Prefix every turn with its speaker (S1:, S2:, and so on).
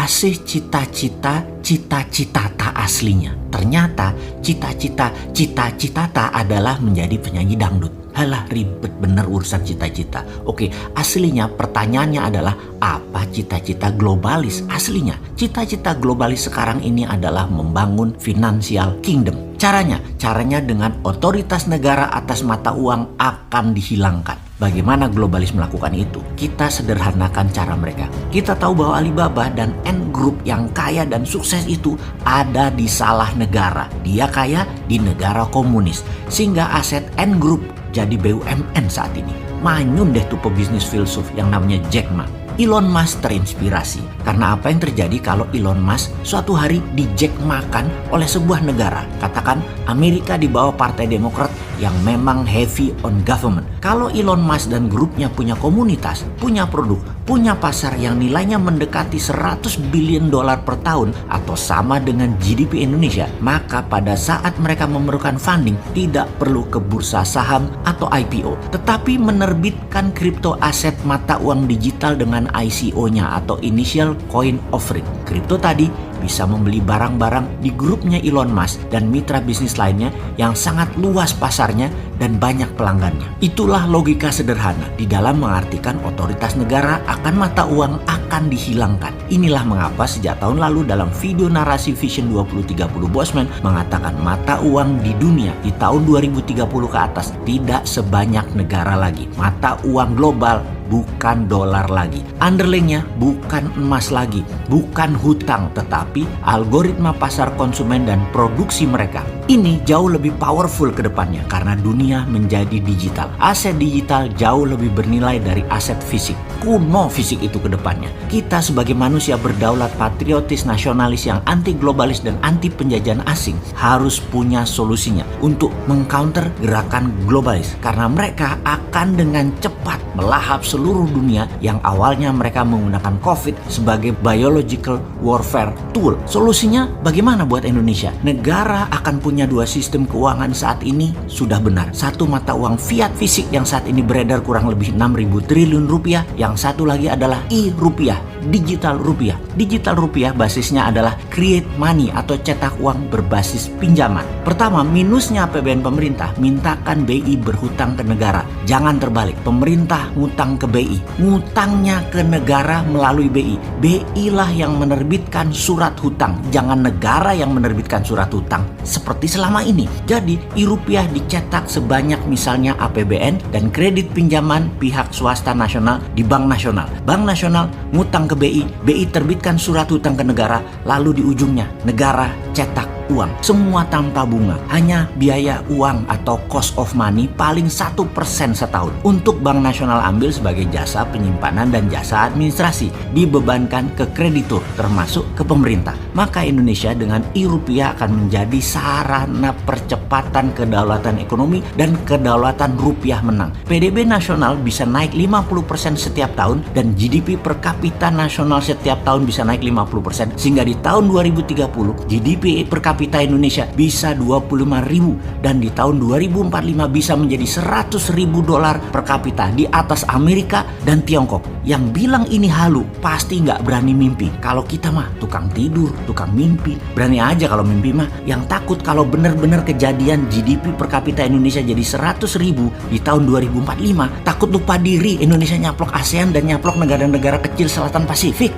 S1: kasih cita-cita tak aslinya. Ternyata cita-cita tak adalah menjadi penyanyi dangdut. Halah, ribet bener urusan cita-cita. Oke, aslinya pertanyaannya adalah apa cita-cita globalis aslinya? Cita-cita globalis sekarang ini adalah membangun financial kingdom. Caranya dengan otoritas negara atas mata uang akan dihilangkan. Bagaimana globalis melakukan itu? Kita sederhanakan cara mereka. Kita tahu bahwa Alibaba dan Ant Group yang kaya dan sukses itu ada di salah negara. Dia kaya di negara komunis. Sehingga aset Ant Group jadi BUMN saat ini. Manyun deh tuh pebisnis filsuf yang namanya Jack Ma. Elon Musk terinspirasi karena apa yang terjadi kalau Elon Musk suatu hari di Jack makan oleh sebuah negara. Katakan Amerika di bawah Partai Demokrat yang memang heavy on government. Kalau Elon Musk dan grupnya punya komunitas, punya produk, punya pasar yang nilainya mendekati 100 billion dolar per tahun atau sama dengan GDP Indonesia, maka pada saat mereka memerlukan funding tidak perlu ke bursa saham atau IPO, tetapi menerbitkan kripto aset mata uang digital dengan ICO-nya atau Initial Coin Offering. Kripto tadi bisa membeli barang-barang di grupnya Elon Musk dan mitra bisnis lainnya yang sangat luas pasarnya dan banyak pelanggannya. Itulah logika sederhana di dalam mengartikan otoritas negara akan mata uang akan dihilangkan. Inilah mengapa sejak tahun lalu dalam video narasi Vision 2030 Bosman mengatakan mata uang di dunia di tahun 2030 ke atas tidak sebanyak negara lagi. Mata uang global bukan dolar lagi. Underlyingnya bukan emas lagi, bukan hutang, tetapi algoritma pasar konsumen dan produksi mereka. Ini jauh lebih powerful ke depannya karena dunia menjadi digital. Aset digital jauh lebih bernilai dari aset fisik. Kuno fisik itu ke depannya. Kita sebagai manusia berdaulat, patriotis, nasionalis yang anti globalis dan anti penjajahan asing harus punya solusinya untuk mengcounter gerakan globalis karena mereka akan dengan cepat melahap seluruh dunia yang awalnya mereka menggunakan COVID sebagai biological warfare tool. Solusinya bagaimana buat Indonesia? Negara akan punya dua sistem keuangan saat ini sudah benar. Satu mata uang fiat fisik yang saat ini beredar kurang lebih 6.000 triliun rupiah. Yang satu lagi adalah e-rupiah, digital rupiah. Digital rupiah basisnya adalah create money atau cetak uang berbasis pinjaman. Pertama, minusnya APBN pemerintah, mintakan BI berhutang ke negara. Jangan terbalik, pemerintah ngutang ke BI, ngutangnya ke negara melalui BI. BI lah yang menerbitkan surat hutang, jangan negara yang menerbitkan surat hutang seperti selama ini. Jadi e-rupiah dicetak sebanyak misalnya APBN dan kredit pinjaman pihak swasta nasional di Bank Nasional. Bank Nasional ngutang ke BI, BI terbitkan surat hutang ke negara, lalu di ujungnya negara cetak uang. Semua tanpa bunga, hanya biaya uang atau cost of money paling 1% setahun. Untuk Bank Nasional ambil sebagai jasa penyimpanan dan jasa administrasi, dibebankan ke kreditur termasuk ke pemerintah. Maka Indonesia dengan e-rupiah akan menjadi sarana percepatan kedaulatan ekonomi dan kedaulatan rupiah menang. PDB nasional bisa naik 50% setiap tahun dan GDP per kapita nasional setiap tahun bisa naik 50%, sehingga di tahun 2030 GDP per kapita Indonesia bisa 25.000 dan di tahun 2045 bisa menjadi 100.000 dolar per kapita di atas Amerika dan Tiongkok. Yang bilang ini halu pasti nggak berani mimpi. Kalau kita mah tukang tidur, tukang mimpi. Berani aja kalau mimpi mah. Yang takut kalau benar-benar kejadian GDP per kapita Indonesia jadi 100.000 di tahun 2045, takut lupa diri Indonesia nyaplok ASEAN dan nyaplok negara-negara kecil Selatan Pasifik.